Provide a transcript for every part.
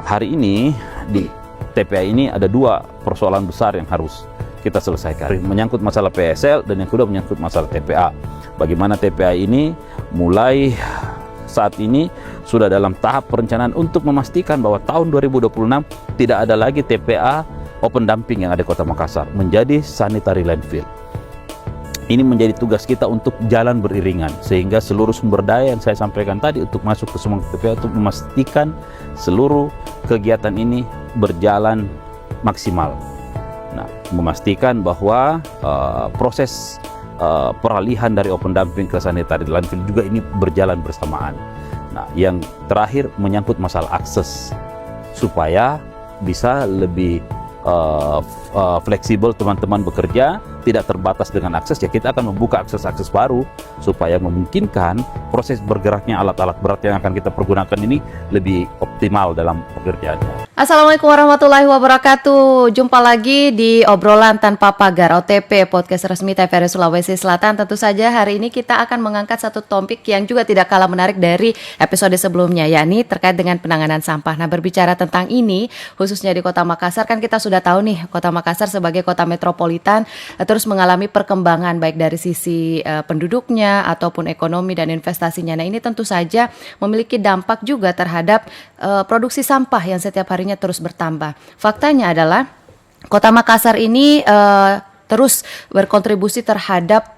hari ini di TPA ini ada dua persoalan besar yang harus kita selesaikan. Menyangkut masalah PSL dan yang kedua menyangkut masalah TPA. Bagaimana TPA ini mulai saat ini sudah dalam tahap perencanaan untuk memastikan bahwa tahun 2026 tidak ada lagi TPA open dumping yang ada di Kota Makassar, menjadi sanitary landfill. Ini menjadi tugas kita untuk jalan beriringan, sehingga seluruh sumber daya yang saya sampaikan tadi untuk masuk ke semua TPA untuk memastikan seluruh kegiatan ini berjalan maksimal. Nah, memastikan bahwa proses peralihan dari open dumping ke sanitary landfill juga ini berjalan bersamaan. Nah, yang terakhir menyangkut masalah akses, supaya bisa lebih fleksibel teman-teman bekerja, tidak terbatas dengan akses, ya kita akan membuka akses-akses baru supaya memungkinkan proses bergeraknya alat-alat berat yang akan kita pergunakan ini lebih optimal dalam pekerjaannya. Assalamualaikum warahmatullahi wabarakatuh. Jumpa lagi di Obrolan Tanpa Pagar OTP, podcast resmi TVRI Sulawesi Selatan. Tentu saja hari ini kita akan mengangkat satu topik yang juga tidak kalah menarik dari episode sebelumnya, yakni terkait dengan penanganan sampah. Nah, berbicara tentang ini, khususnya di Kota Makassar, kan kita sudah tahu nih, Kota Makassar sebagai kota metropolitan terus mengalami perkembangan baik dari sisi penduduknya ataupun ekonomi dan investasinya. Nah, ini tentu saja memiliki dampak juga terhadap produksi sampah yang setiap harinya terus bertambah. Faktanya adalah Kota Makassar ini terus berkontribusi terhadap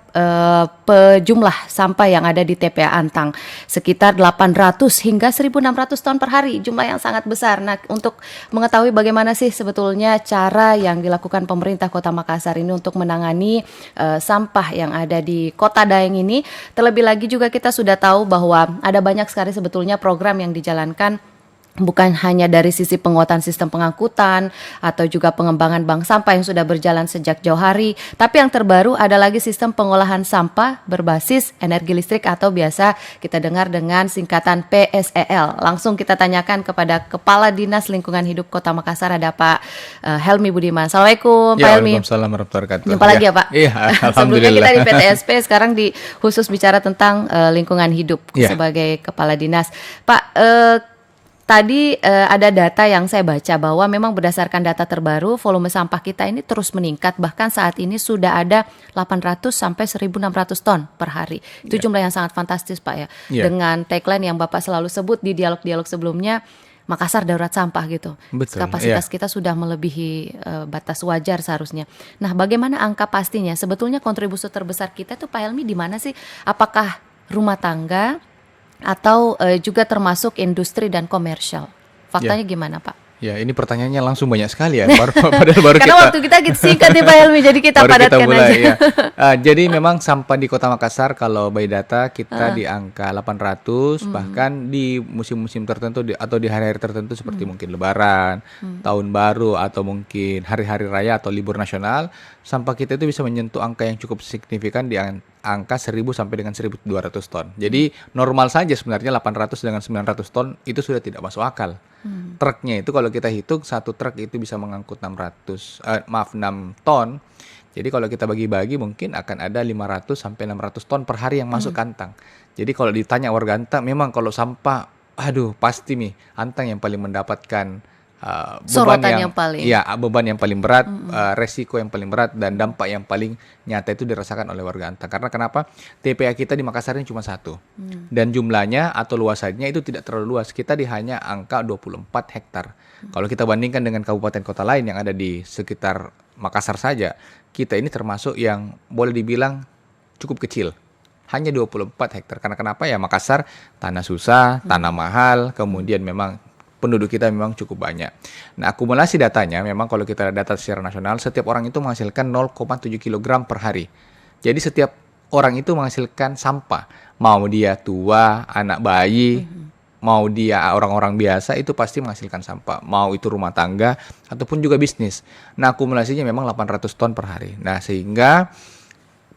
jumlah sampah yang ada di TPA Antang, sekitar 800 hingga 1.600 ton per hari, jumlah yang sangat besar. Nah, untuk mengetahui bagaimana sih sebetulnya cara yang dilakukan pemerintah Kota Makassar ini untuk menangani sampah yang ada di Kota Daeng ini, terlebih lagi juga kita sudah tahu bahwa ada banyak sekali sebetulnya program yang dijalankan, bukan hanya dari sisi penguatan sistem pengangkutan atau juga pengembangan bank sampah yang sudah berjalan sejak jauh hari, tapi yang terbaru ada lagi sistem pengolahan sampah berbasis energi listrik atau biasa kita dengar dengan singkatan PSEL. Langsung kita tanyakan kepada Kepala Dinas Lingkungan Hidup Kota Makassar, ada Pak Helmi Budiman. Assalamualaikum Pak Helmi. Waalaikumsalam warahmatullahi wabarakatuh. Jumpa lagi ya Pak. Iya, Sebelumnya alhamdulillah. kita di PTSP, sekarang di khusus bicara tentang lingkungan hidup sebagai Kepala Dinas. Pak, tadi ada data yang saya baca bahwa memang berdasarkan data terbaru volume sampah kita ini terus meningkat, bahkan saat ini sudah ada 800 sampai 1.600 ton per hari. Itu jumlah yang sangat fantastis Pak ya. Dengan tagline yang Bapak selalu sebut di dialog-dialog sebelumnya, Makassar darurat sampah gitu. Betul, kapasitas kita sudah melebihi batas wajar seharusnya. Nah, bagaimana angka pastinya? Sebetulnya kontribusi terbesar kita tuh Pak Helmi di mana sih? Apakah rumah tangga atau juga termasuk industri dan komersial? Faktanya gimana Pak? Ya, ini pertanyaannya langsung banyak sekali ya. Padahal baru Karena waktu kita singkat nih Pak Helmi, jadi kita padatkan aja. Ya. Jadi memang sampah di Kota Makassar kalau by data kita di angka 800, bahkan di musim-musim tertentu atau di hari-hari tertentu seperti mungkin Lebaran, Tahun Baru, atau mungkin hari-hari raya atau libur nasional, sampah kita itu bisa menyentuh angka yang cukup signifikan di angka 1.000 sampai dengan 1.200 ton. Jadi normal saja sebenarnya 800 dengan 900 ton itu sudah tidak masuk akal. Truknya itu kalau kita hitung, satu truk itu bisa mengangkut 6 ton. Jadi kalau kita bagi-bagi mungkin akan ada 500 sampai 600 ton per hari yang masuk ke Antang. Jadi kalau ditanya warga Antang, memang kalau sampah, pasti nih Antang yang paling mendapatkan beban yang paling berat, resiko yang paling berat, dan dampak yang paling nyata itu dirasakan oleh warga Antang. Karena kenapa? TPA kita di Makassar ini cuma satu, dan jumlahnya atau luasannya itu tidak terlalu luas. Kita di hanya angka 24 hektar. Kalau kita bandingkan dengan kabupaten kota lain yang ada di sekitar Makassar saja, kita ini termasuk yang boleh dibilang cukup kecil. Hanya 24 hektar. Karena kenapa? Ya Makassar tanah susah, tanah mahal, kemudian memang penduduk kita memang cukup banyak. Nah, akumulasi datanya memang kalau kita data secara nasional, setiap orang itu menghasilkan 0,7 kg per hari. Jadi setiap orang itu menghasilkan sampah. Mau dia tua, anak bayi, mau dia orang-orang biasa, itu pasti menghasilkan sampah. Mau itu rumah tangga ataupun juga bisnis. Nah, akumulasinya memang 800 ton per hari. Nah, sehingga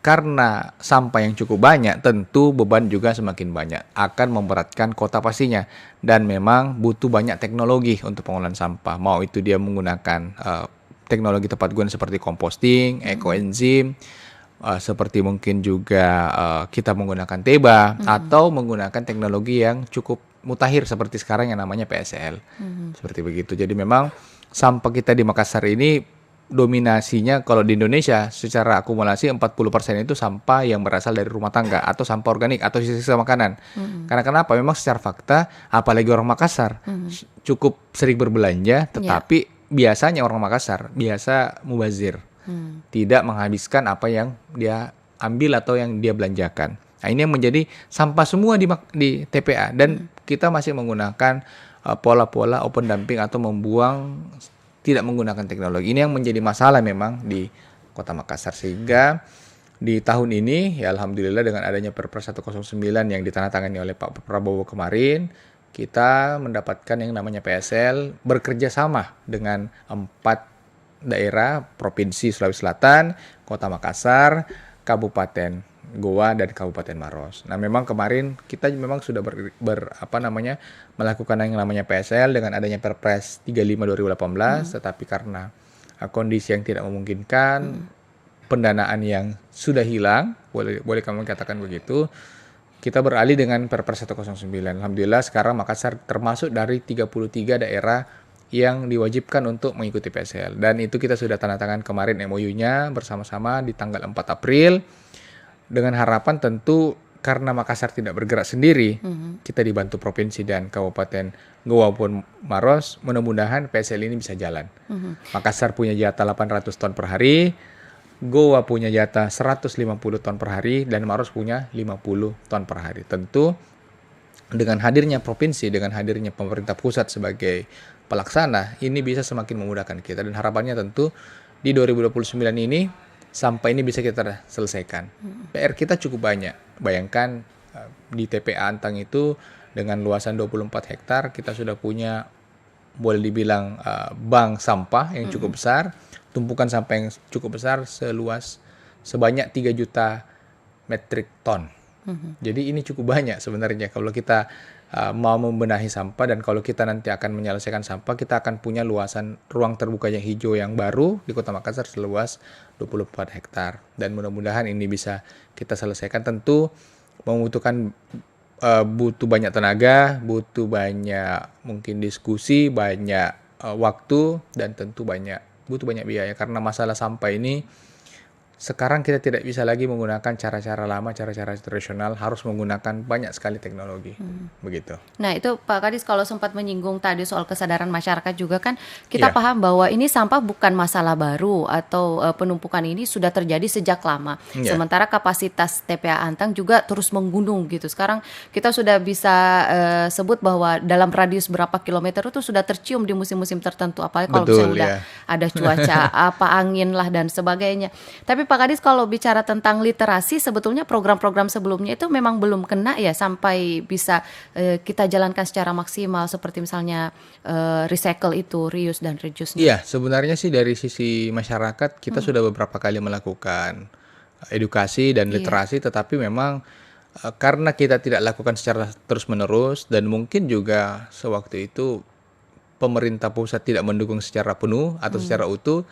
karena sampah yang cukup banyak, tentu beban juga semakin banyak, akan memberatkan kota pastinya, dan memang butuh banyak teknologi untuk pengolahan sampah. Mau itu dia menggunakan teknologi tepat guna seperti composting, ekoenzim, seperti mungkin juga kita menggunakan teba, atau menggunakan teknologi yang cukup mutakhir seperti sekarang yang namanya PSL. Seperti begitu. Jadi memang sampah kita di Makassar ini dominasinya kalau di Indonesia secara akumulasi 40% itu sampah yang berasal dari rumah tangga atau sampah organik atau sisa-sisa makanan. Karena kenapa? Memang secara fakta apalagi orang Makassar cukup sering berbelanja, tetapi biasanya orang Makassar biasa mubazir. Tidak menghabiskan apa yang dia ambil atau yang dia belanjakan. Nah, ini yang menjadi sampah semua di TPA dan kita masih menggunakan pola-pola open dumping atau membuang tidak menggunakan teknologi. Ini yang menjadi masalah memang di Kota Makassar, sehingga di tahun ini ya alhamdulillah dengan adanya Perpres 109 yang ditandatangani oleh Pak Prabowo kemarin, kita mendapatkan yang namanya PSL bekerja sama dengan 4 daerah Provinsi Sulawesi Selatan, Kota Makassar, Kabupaten Goa dan Kabupaten Maros. Nah, memang kemarin kita memang sudah melakukan yang namanya PSL dengan adanya Perpres 35 2018, tetapi karena kondisi yang tidak memungkinkan, pendanaan yang sudah hilang, boleh kami katakan begitu, kita beralih dengan Perpres 109. Alhamdulillah sekarang Makassar termasuk dari 33 daerah yang diwajibkan untuk mengikuti PSL. Dan itu kita sudah tanda tangan kemarin MOU-nya bersama-sama di tanggal 4 April. Dengan harapan tentu karena Makassar tidak bergerak sendiri, kita dibantu Provinsi dan Kabupaten Goa maupun Maros, mudah-mudahan PSL ini bisa jalan. Makassar punya jatah 800 ton per hari, Goa punya jatah 150 ton per hari, dan Maros punya 50 ton per hari. Tentu dengan hadirnya provinsi, dengan hadirnya pemerintah pusat sebagai pelaksana, ini bisa semakin memudahkan kita, dan harapannya tentu di 2029 ini sampah ini bisa kita selesaikan. PR kita cukup banyak. Bayangkan di TPA Antang itu dengan luasan 24 hektar kita sudah punya, boleh dibilang bank sampah yang cukup besar, tumpukan sampah yang cukup besar sebanyak 3 juta metrik ton. Jadi ini cukup banyak sebenarnya kalau kita mau membenahi sampah, dan kalau kita nanti akan menyelesaikan sampah, kita akan punya luasan ruang terbuka yang hijau yang baru di Kota Makassar seluas 24 hektar. Dan mudah-mudahan ini bisa kita selesaikan. Tentu membutuhkan butuh banyak tenaga, butuh banyak mungkin diskusi, banyak waktu, dan tentu butuh banyak biaya, karena masalah sampah ini sekarang kita tidak bisa lagi menggunakan cara-cara lama, cara-cara tradisional, harus menggunakan banyak sekali teknologi. Begitu. Nah, itu Pak Kadis kalau sempat menyinggung tadi soal kesadaran masyarakat juga kan kita paham bahwa ini sampah bukan masalah baru atau penumpukan ini sudah terjadi sejak lama. Sementara kapasitas TPA Antang juga terus menggunung gitu. Sekarang kita sudah bisa sebut bahwa dalam radius berapa kilometer itu sudah tercium di musim-musim tertentu, apalagi kalau misalnya udah ada cuaca angin lah dan sebagainya. Tapi Pak Kadis kalau bicara tentang literasi, sebetulnya program-program sebelumnya itu memang belum kena ya sampai bisa kita jalankan secara maksimal, seperti misalnya recycle itu, reuse dan reduce. Iya, sebenarnya sih dari sisi masyarakat kita sudah beberapa kali melakukan edukasi dan literasi, tetapi memang karena kita tidak lakukan secara terus-menerus, dan mungkin juga sewaktu itu pemerintah pusat tidak mendukung secara penuh atau secara utuh,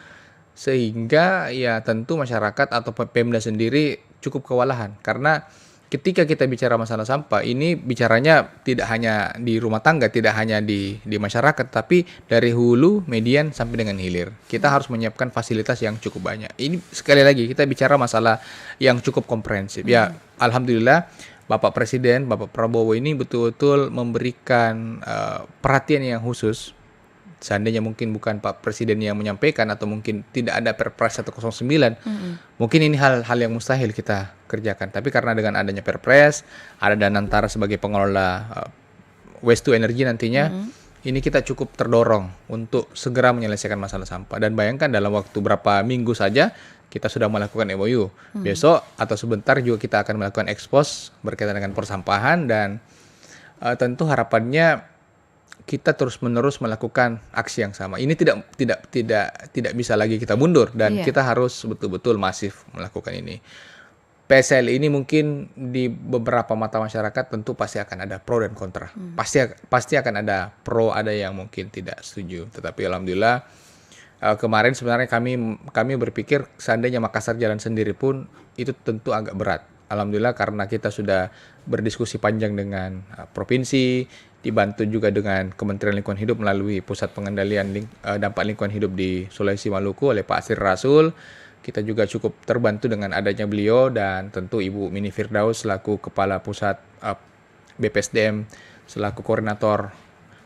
sehingga ya tentu masyarakat atau Pemda sendiri cukup kewalahan. Karena ketika kita bicara masalah sampah, ini bicaranya tidak hanya di rumah tangga, tidak hanya di masyarakat, tapi dari hulu, median, sampai dengan hilir. Kita harus menyiapkan fasilitas yang cukup banyak. Ini sekali lagi kita bicara masalah yang cukup komprehensif. Ya, alhamdulillah Bapak Presiden, Bapak Prabowo ini betul-betul memberikan perhatian yang khusus. Seandainya mungkin bukan Pak Presiden yang menyampaikan, atau mungkin tidak ada Perpres 109, mungkin ini hal yang mustahil kita kerjakan. Tapi karena dengan adanya Perpres, ada Danantara sebagai pengelola waste to energy nantinya, ini kita cukup terdorong untuk segera menyelesaikan masalah sampah. Dan bayangkan dalam waktu berapa minggu saja kita sudah melakukan MOU. Besok atau sebentar juga kita akan melakukan ekspos berkaitan dengan persampahan, dan tentu harapannya kita terus-menerus melakukan aksi yang sama. Ini tidak bisa lagi kita mundur, dan kita harus betul-betul masif melakukan ini. PSL ini mungkin di beberapa mata masyarakat tentu pasti akan ada pro dan kontra. Pasti akan ada pro, ada yang mungkin tidak setuju. Tetapi alhamdulillah kemarin sebenarnya kami berpikir seandainya Makassar jalan sendiri pun itu tentu agak berat. Alhamdulillah karena kita sudah berdiskusi panjang dengan provinsi, dibantu juga dengan Kementerian Lingkungan Hidup melalui Pusat Pengendalian Dampak Lingkungan Hidup di Sulawesi Maluku oleh Pak Asri Rasul. Kita juga cukup terbantu dengan adanya beliau dan tentu Ibu Mini Firdaus selaku Kepala Pusat BPSDM selaku koordinator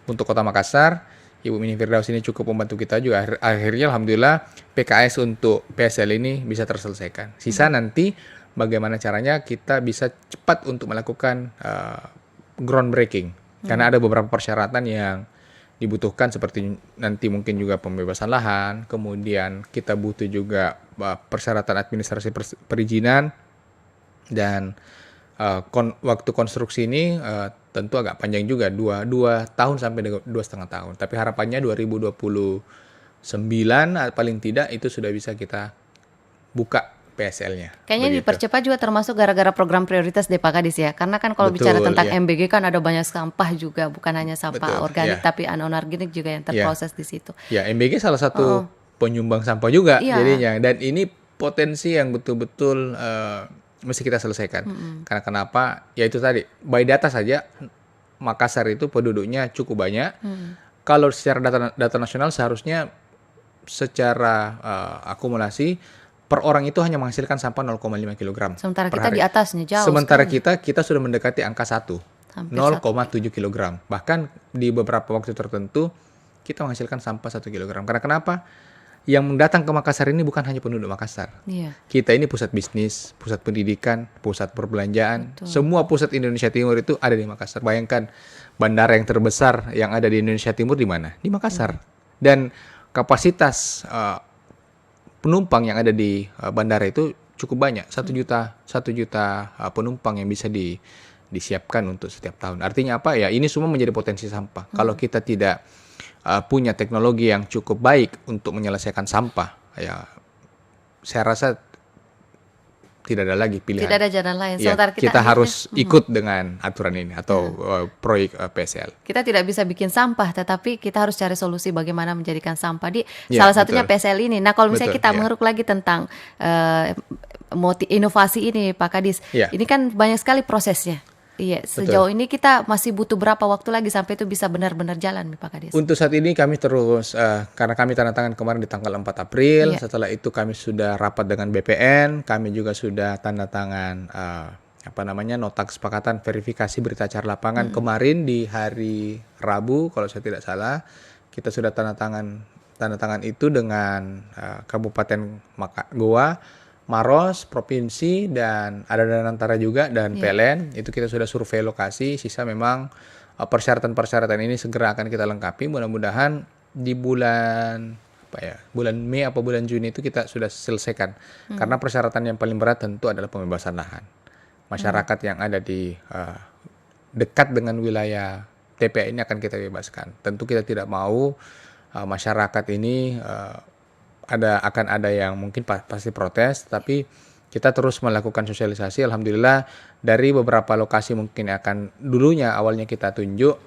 untuk Kota Makassar. Ibu Mini Firdaus ini cukup membantu kita juga. Akhirnya alhamdulillah PKS untuk PSL ini bisa terselesaikan. Sisa nanti bagaimana caranya kita bisa cepat untuk melakukan groundbreaking. Karena ada beberapa persyaratan yang dibutuhkan seperti nanti mungkin juga pembebasan lahan, kemudian kita butuh juga persyaratan administrasi perizinan, dan waktu konstruksi ini tentu agak panjang juga, 2 tahun sampai 2,5 tahun. Tapi harapannya 2029 paling tidak itu sudah bisa kita buka PSL-nya. Kayaknya begitu. dipercepat juga termasuk gara-gara program prioritas deh Pak Kadis ya. Karena kan kalau Betul, bicara tentang ya. MBG kan ada banyak sampah juga, bukan hanya sampah Betul, organik ya. tapi anorganik juga yang terproses di situ. Ya, MBG salah satu penyumbang sampah juga Iya. jadinya. Dan ini potensi yang betul-betul mesti kita selesaikan. Karena kenapa? Ya itu tadi, by data saja Makassar itu penduduknya cukup banyak. Kalau secara data nasional seharusnya secara akumulasi per orang itu hanya menghasilkan sampah 0,5 kg. Sementara per kita hari. di atasnya jauh. Sementara sekali. kita sudah mendekati angka 1. Hampir 0,7 kg. Bahkan di beberapa waktu tertentu kita menghasilkan sampah 1 kg. Karena kenapa? Yang datang ke Makassar ini bukan hanya penduduk Makassar. Iya. Kita ini pusat bisnis, pusat pendidikan, pusat perbelanjaan. Betul. Semua pusat Indonesia Timur itu ada di Makassar. Bayangkan bandara yang terbesar yang ada di Indonesia Timur di mana? Di Makassar. Dan kapasitas penumpang yang ada di bandara itu cukup banyak. 1 juta penumpang yang bisa disiapkan untuk setiap tahun. Artinya apa? Ya ini semua menjadi potensi sampah. Kalau kita tidak punya teknologi yang cukup baik untuk menyelesaikan sampah, ya saya rasa tidak ada lagi pilihan. Tidak ada jalan lain. Ya, Sementara kita akhirnya- harus ikut dengan aturan ini atau proyek PSL. Kita tidak bisa bikin sampah, tetapi kita harus cari solusi bagaimana menjadikan sampah di Ya, salah satunya betul. PSL ini. Nah, kalau misalnya Betul, kita ya. mengeruk lagi tentang inovasi ini, Pak Kadis, Ya. ini kan banyak sekali prosesnya. Iya, sejauh ini kita masih butuh berapa waktu lagi sampai itu bisa benar-benar jalan, Pak Kadis? Untuk saat ini kami terus, karena kami tanda tangan kemarin di tanggal 4 April, Iya. setelah itu kami sudah rapat dengan BPN, kami juga sudah tanda tangan nota kesepakatan verifikasi berita acara lapangan kemarin di hari Rabu kalau saya tidak salah. Kita sudah tanda tangan itu dengan Kabupaten Goa, Maros, Provinsi, dan ada Danantara juga, dan PLN. Itu kita sudah survei lokasi. Sisa memang persyaratan-persyaratan ini segera akan kita lengkapi. Mudah-mudahan di bulan Mei atau bulan Juni itu kita sudah selesaikan. Karena persyaratan yang paling berat tentu adalah pembebasan lahan. Masyarakat yang ada di dekat dengan wilayah TPA ini akan kita bebaskan. Tentu kita tidak mau masyarakat ini akan ada yang mungkin pasti protes, tapi kita terus melakukan sosialisasi. Alhamdulillah dari beberapa lokasi mungkin dulunya awalnya kita tunjuk,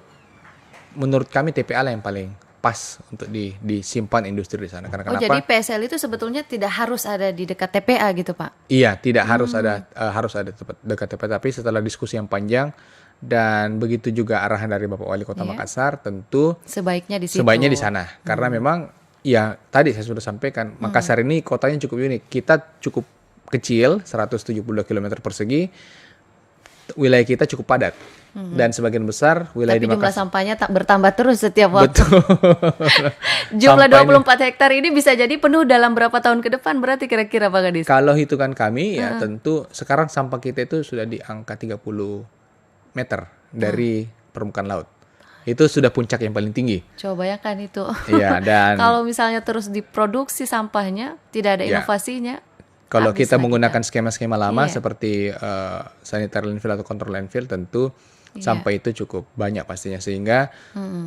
menurut kami TPA lah yang paling pas untuk disimpan industri di sana. Karena Oh, kenapa? jadi PSL itu sebetulnya tidak harus ada di dekat TPA gitu, Pak? Iya, tidak harus ada dekat TPA, tapi setelah diskusi yang panjang dan begitu juga arahan dari Bapak Wali Kota Iya. Makassar, tentu Sebaiknya di situ. sebaiknya di sana. Karena memang ya tadi saya sudah sampaikan, Makassar ini kotanya cukup unik. Kita cukup kecil, 172 km persegi. Wilayah kita cukup padat. Dan sebagian besar wilayah Tapi di jumlah Makassar. sampahnya tak bertambah terus setiap waktu. Betul. Jumlah Sampah ini- 24 hektar ini bisa jadi penuh dalam berapa tahun ke depan berarti kira-kira, Pak Kadis? Kalau hitungan kami ya tentu sekarang sampah kita itu sudah di angka 30 meter dari permukaan laut. Itu sudah puncak yang paling tinggi. Coba bayangkan itu. Iya, dan Kalau misalnya terus diproduksi sampahnya, tidak ada Ya. inovasinya. kalau habis kita lah menggunakan skema-skema lama Iya. seperti sanitary landfill atau control landfill, tentu Iya. sampah itu cukup banyak pastinya, sehingga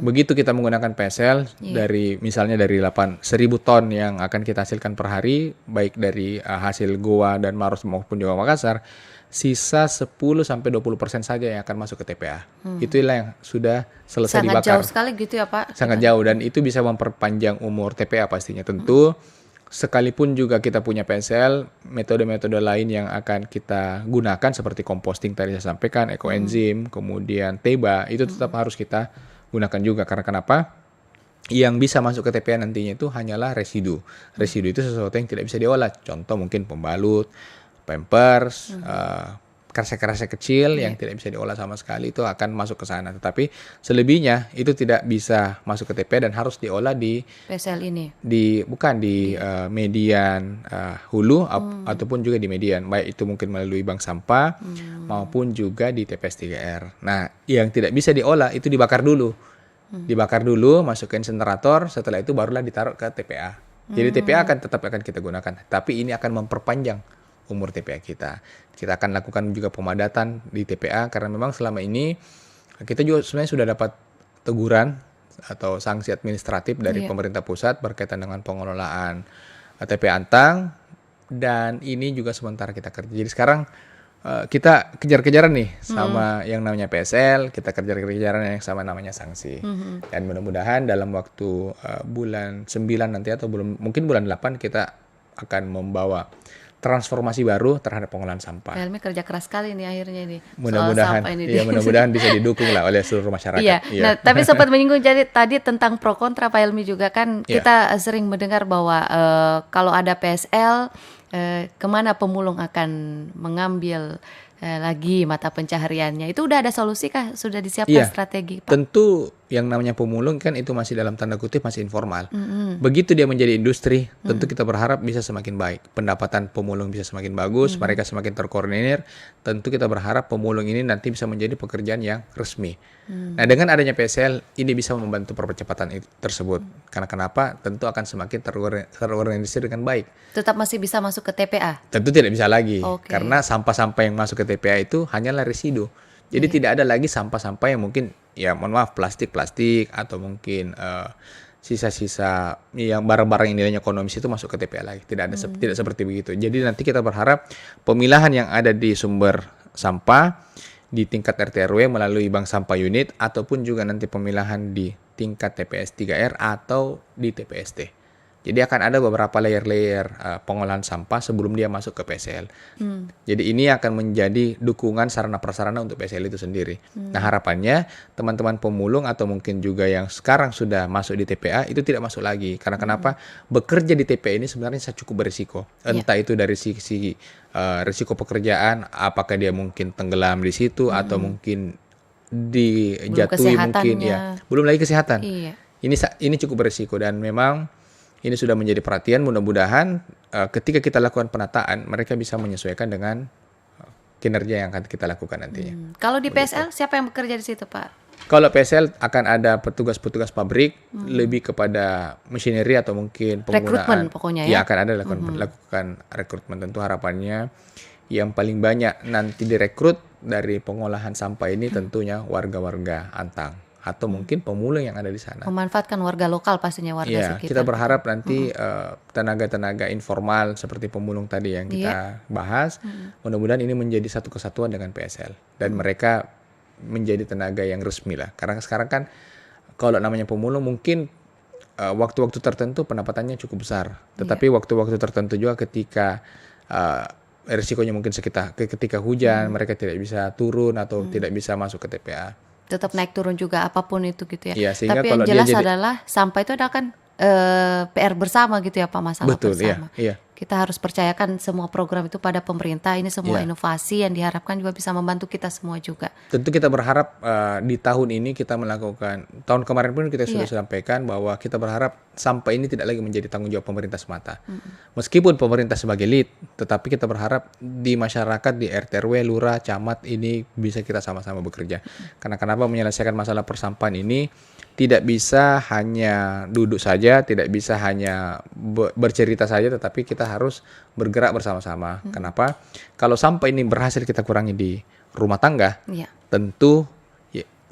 begitu kita menggunakan PSL dari misalnya dari 1.000 ton yang akan kita hasilkan per hari, baik dari hasil Goa dan Maros maupun juga Makassar, sisa 10-20% saja yang akan masuk ke TPA. Itulah yang sudah selesai Sangat dibakar. jauh sekali gitu ya, Pak? Sangat jauh, dan itu bisa memperpanjang umur TPA pastinya. Tentu sekalipun juga kita punya PSL, metode-metode lain yang akan kita gunakan seperti composting tadi saya sampaikan, ekoenzim, kemudian TEBA, itu tetap harus kita gunakan juga. Karena kenapa? Yang bisa masuk ke TPA nantinya itu hanyalah residu. Residu itu sesuatu yang tidak bisa diolah. Contoh mungkin pembalut, pampers, kresek-kresek kecil yang tidak bisa diolah sama sekali itu akan masuk ke sana. Tetapi selebihnya itu tidak bisa masuk ke TPA dan harus diolah di PSL ini. bukan di median hulu ataupun juga di median, baik itu mungkin melalui bank sampah maupun juga di TPS 3R. Nah, yang tidak bisa diolah itu dibakar dulu. Dibakar dulu, masuk ke insenerator, setelah itu barulah ditaruh ke TPA. Jadi TPA tetap akan kita gunakan, tapi ini akan memperpanjang umur TPA kita. Kita akan lakukan juga pemadatan di TPA karena memang selama ini kita juga sebenarnya sudah dapat teguran atau sanksi administratif dari pemerintah pusat berkaitan dengan pengelolaan TPA Antang, dan ini juga sementara kita kerja. Jadi sekarang kita kejar-kejaran nih sama yang namanya PSL, kita kejar-kejaran yang sama namanya sanksi. Dan mudah-mudahan dalam waktu bulan 9 nanti atau mungkin bulan 8 kita akan membawa transformasi baru terhadap pengolahan sampah. Pak Helmi kerja keras sekali nih akhirnya nih. Mudah-mudahan, mudah-mudahan bisa didukung lah oleh seluruh masyarakat. Iya. Nah, tapi sempat menyinggung jadi tadi tentang pro kontra Pak Helmi juga kan kita sering mendengar bahwa kalau ada PSL kemana pemulung akan mengambil lagi mata pencahariannya. Itu udah ada solusi kah? Sudah disiapkan strategi, Pak? Tentu yang namanya pemulung kan itu masih dalam tanda kutip masih informal. Begitu dia menjadi industri, tentu kita berharap bisa semakin baik. Pendapatan pemulung bisa semakin bagus, mereka semakin terkoordinir. Tentu kita berharap pemulung ini nanti bisa menjadi pekerjaan yang resmi. Nah, dengan adanya PSL ini bisa membantu percepatan tersebut. Karena kenapa? Tentu akan semakin terorganisir dengan baik. Tetap masih bisa masuk ke TPA? Tentu tidak bisa lagi. Karena sampah-sampah yang masuk ke TPA itu hanyalah residu. Jadi tidak ada lagi sampah-sampah yang mungkin, ya mohon maaf, plastik-plastik atau mungkin sisa-sisa yang barang-barang yang nilainya ekonomis itu masuk ke TPA lagi. Tidak seperti begitu. Jadi nanti kita berharap pemilahan yang ada di sumber sampah di tingkat RT RW melalui bank sampah unit ataupun juga nanti pemilahan di tingkat TPS 3R atau di TPST. Jadi akan ada beberapa layer-layer pengolahan sampah sebelum dia masuk ke PSL. Jadi ini akan menjadi dukungan sarana-prasarana untuk PSL itu sendiri. Nah, harapannya teman-teman pemulung atau mungkin juga yang sekarang sudah masuk di TPA itu tidak masuk lagi. Karena kenapa? Bekerja di TPA ini sebenarnya cukup berisiko. Entah itu dari sisi risiko pekerjaan, apakah dia mungkin tenggelam di situ atau mungkin dijatuhi mungkin belum lagi kesehatan. Ini cukup berisiko dan memang ini sudah menjadi perhatian. Mudah-mudahan ketika kita lakukan penataan, mereka bisa menyesuaikan dengan kinerja yang akan kita lakukan nantinya. Kalau di PSL, siapa yang bekerja di situ, Pak? Kalau PSL akan ada petugas-petugas pabrik, lebih kepada machinery atau mungkin penggunaan. Rekrutmen pokoknya ya? Ya, akan ada lakukan rekrutmen. Tentu harapannya yang paling banyak nanti direkrut dari pengolahan sampah ini tentunya warga-warga Antang. Atau mungkin pemulung yang ada di sana. Memanfaatkan warga lokal pastinya, warga sekitar. Kita berharap nanti tenaga-tenaga informal seperti pemulung tadi yang kita bahas, mudah-mudahan ini menjadi satu kesatuan dengan PSL dan mereka menjadi tenaga yang resmi lah. Karena sekarang kan kalau namanya pemulung mungkin waktu-waktu tertentu pendapatannya cukup besar, tetapi waktu-waktu tertentu juga ketika risikonya mungkin ketika hujan mereka tidak bisa turun atau tidak bisa masuk ke TPA. Tetap naik turun juga apapun itu gitu ya. Sehingga tapi yang jelas adalah sampah itu ada kan PR bersama gitu ya Pak, masalah bersama. Kita harus percayakan semua program itu pada pemerintah. Ini semua inovasi yang diharapkan juga bisa membantu kita semua juga. Tentu kita berharap di tahun ini kita melakukan, tahun kemarin pun kita sudah sampaikan bahwa kita berharap sampah ini tidak lagi menjadi tanggung jawab pemerintah semata. Meskipun pemerintah sebagai lead, tetapi kita berharap di masyarakat, di RT RW, lurah, camat ini bisa kita sama-sama bekerja. Karena kenapa menyelesaikan masalah persampahan ini tidak bisa hanya duduk saja, tidak bisa hanya bercerita saja, tetapi kita harus bergerak bersama-sama. Kenapa? Kalau sampah ini berhasil kita kurangi di rumah tangga, tentu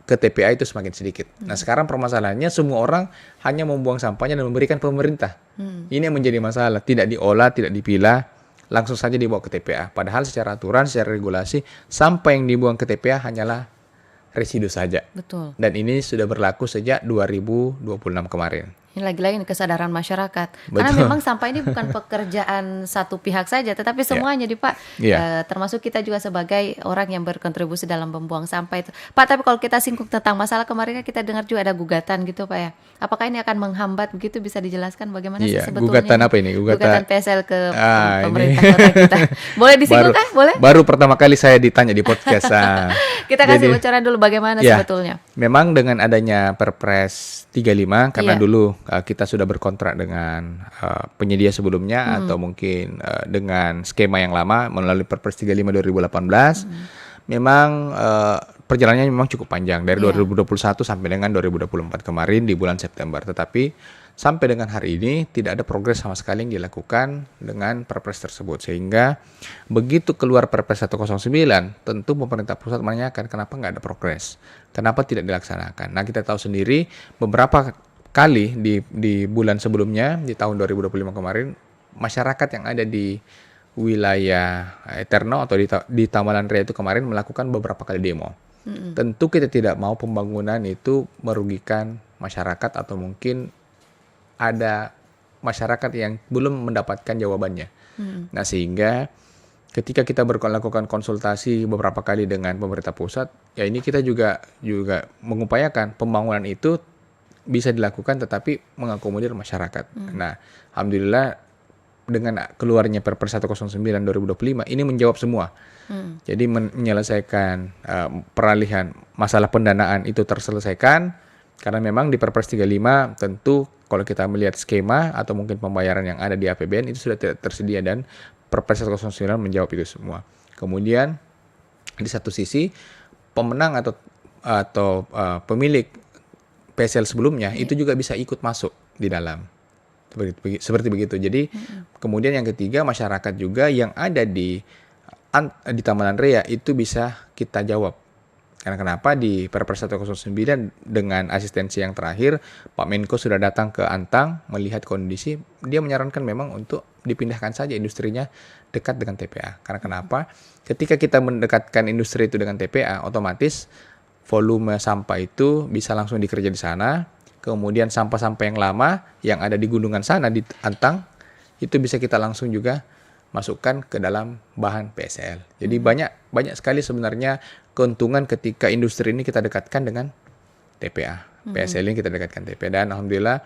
ke TPA itu semakin sedikit. Nah, sekarang permasalahannya semua orang hanya membuang sampahnya dan memberikan pemerintah. Ini yang menjadi masalah, tidak diolah, tidak dipilah, langsung saja dibawa ke TPA. Padahal secara aturan, secara regulasi, sampah yang dibuang ke TPA hanyalah residu saja. Betul. Dan ini sudah berlaku sejak 2026 kemarin. Ini lagi-lagi kesadaran masyarakat. Karena Betul. memang sampah ini bukan pekerjaan satu pihak saja, tetapi semuanya di Pak. Iya. Termasuk kita juga sebagai orang yang berkontribusi dalam membuang sampah itu. Pak, tapi kalau kita singgung tentang masalah kemarin kan kita dengar juga ada gugatan gitu Pak ya. Apakah ini akan menghambat begitu, bisa dijelaskan bagaimana sih Iya, sebetulnya? gugatan apa ini? Gugatan PSL ke pemerintah ini. kota kita. Boleh disinggung kah? Boleh? Baru pertama kali saya ditanya di podcast. Kita kasih Jadi, bocoran dulu bagaimana ya, sebetulnya. memang dengan adanya Perpres 35, karena Iya. dulu kita sudah berkontrak dengan penyedia sebelumnya atau mungkin dengan skema yang lama melalui Perpres 35 2018, memang perjalanannya memang cukup panjang dari 2021 sampai dengan 2024 kemarin di bulan September. Tetapi sampai dengan hari ini tidak ada progres sama sekali yang dilakukan dengan Perpres tersebut. Sehingga begitu keluar Perpres 109, tentu pemerintah pusat menanyakan kenapa nggak ada progres, kenapa tidak dilaksanakan. Nah, kita tahu sendiri beberapa kali di bulan sebelumnya, di tahun 2025 kemarin, masyarakat yang ada di wilayah Eterno atau di Tamalan Raya itu kemarin melakukan beberapa kali demo. Tentu kita tidak mau pembangunan itu merugikan masyarakat atau mungkin ada masyarakat yang belum mendapatkan jawabannya. Nah, sehingga ketika kita melakukan konsultasi beberapa kali dengan pemerintah pusat, ya ini kita juga mengupayakan pembangunan itu bisa dilakukan tetapi mengakomodir masyarakat. Nah, alhamdulillah dengan keluarnya Perpres 109 2025 ini menjawab semua. Jadi menyelesaikan peralihan masalah pendanaan itu terselesaikan, karena memang di Perpres 35 tentu kalau kita melihat skema atau mungkin pembayaran yang ada di APBN itu sudah tidak tersedia dan Perpres 109 menjawab itu semua. Kemudian di satu sisi pemenang atau pemilik PSL sebelumnya itu juga bisa ikut masuk di dalam. Seperti begitu. Jadi kemudian yang ketiga, masyarakat juga yang ada di Tamalan Raya itu bisa kita jawab. Karena kenapa di Perpres 109 dengan asistensi yang terakhir, Pak Menko sudah datang ke Antang melihat kondisi, dia menyarankan memang untuk dipindahkan saja industrinya dekat dengan TPA. Karena kenapa? Ketika kita mendekatkan industri itu dengan TPA, otomatis volume sampah itu bisa langsung dikerja di sana. Kemudian sampah-sampah yang lama yang ada di gunungan sana di Antang itu bisa kita langsung juga masukkan ke dalam bahan PSL. Jadi banyak sekali sebenarnya keuntungan ketika industri ini kita dekatkan dengan TPA. PSL ini kita dekatkan TPA, dan alhamdulillah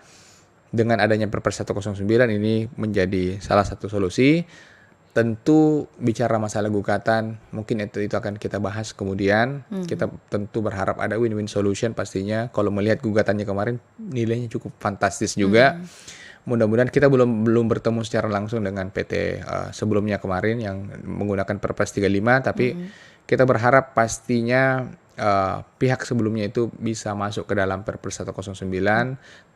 dengan adanya Perpres 109 ini menjadi salah satu solusi. Tentu bicara masalah gugatan mungkin itu akan kita bahas kemudian. Kita tentu berharap ada win-win solution pastinya. Kalau melihat gugatannya kemarin nilainya cukup fantastis juga. Mudah-mudahan kita belum bertemu secara langsung dengan PT sebelumnya kemarin yang menggunakan Perpres 35, tapi kita berharap pastinya pihak sebelumnya itu bisa masuk ke dalam Perpres 109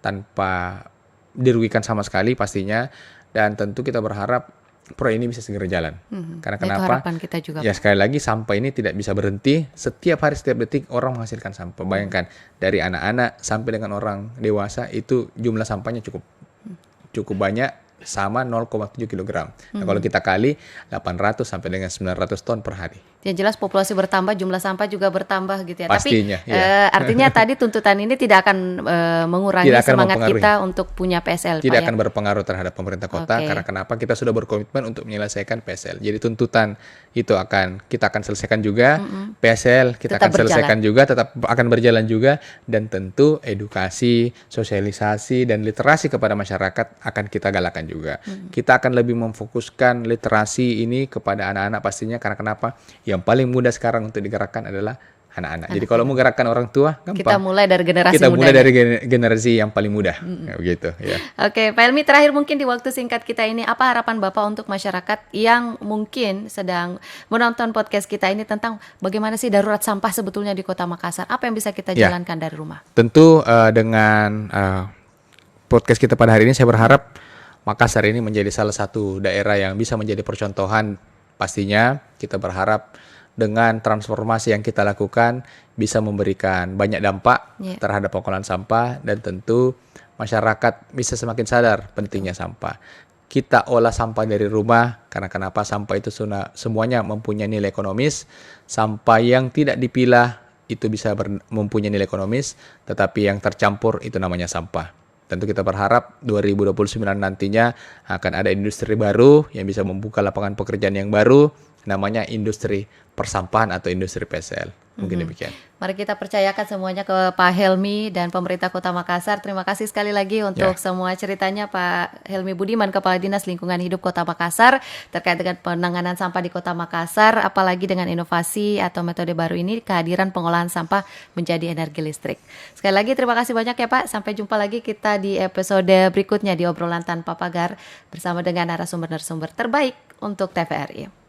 tanpa dirugikan sama sekali pastinya, dan tentu kita berharap proyek ini bisa segera jalan. Karena Itu kenapa? harapan kita juga. Ya, sekali lagi sampah ini tidak bisa berhenti. Setiap hari, setiap detik orang menghasilkan sampah. Bayangkan dari anak-anak sampai dengan orang dewasa itu jumlah sampahnya cukup banyak, sama 0,7 kg. Nah, kalau kita kali 800 sampai dengan 900 ton per hari. Yang jelas populasi bertambah, jumlah sampah juga bertambah gitu ya. Pastinya, Tapi artinya tadi tuntutan ini tidak akan mengurangi Tidak akan semangat mempengaruhi. kita untuk punya PSL. Tidak Pak, ya? akan berpengaruh terhadap pemerintah kota. Oke. Karena kenapa? Kita sudah berkomitmen untuk menyelesaikan PSL. Jadi tuntutan itu kita akan selesaikan juga. PSL kita Tetap akan selesaikan juga, tetap akan berjalan juga, dan tentu edukasi, sosialisasi dan literasi kepada masyarakat akan kita galakan juga. Kita akan lebih memfokuskan literasi ini kepada anak-anak pastinya. Karena kenapa? Yang paling mudah sekarang untuk digerakkan adalah anak-anak. Jadi kalau mau gerakkan orang tua, gampang. Kita mulai dari generasi Kita mulai muda. dari generasi yang paling mudah. Ya, begitu. Ya. Oke, Pak Helmi, terakhir mungkin di waktu singkat kita ini, apa harapan Bapak untuk masyarakat yang mungkin sedang menonton podcast kita ini tentang bagaimana sih darurat sampah sebetulnya di Kota Makassar? Apa yang bisa kita Ya. jalankan dari rumah? Tentu dengan podcast kita pada hari ini, saya berharap Makassar ini menjadi salah satu daerah yang bisa menjadi percontohan. Pastinya kita berharap dengan transformasi yang kita lakukan bisa memberikan banyak dampak terhadap pengolahan sampah, dan tentu masyarakat bisa semakin sadar pentingnya sampah. Kita olah sampah dari rumah, karena kenapa? Sampah itu semuanya mempunyai nilai ekonomis. Sampah yang tidak dipilah itu bisa mempunyai nilai ekonomis, tetapi yang tercampur itu namanya sampah. Tentu kita berharap 2029 nantinya akan ada industri baru yang bisa membuka lapangan pekerjaan yang baru, namanya industri persampahan atau industri PSL. Mungkin demikian. Mari kita percayakan semuanya ke Pak Helmi dan pemerintah Kota Makassar. Terima kasih sekali lagi untuk semua ceritanya Pak Helmi Budiman, Kepala Dinas Lingkungan Hidup Kota Makassar, terkait dengan penanganan sampah di Kota Makassar, apalagi dengan inovasi atau metode baru ini, kehadiran pengolahan sampah menjadi energi listrik. Sekali lagi terima kasih banyak ya Pak. Sampai jumpa lagi kita di episode berikutnya di Obrolan Tanpa Pagar bersama dengan narasumber-narasumber terbaik untuk TVRI.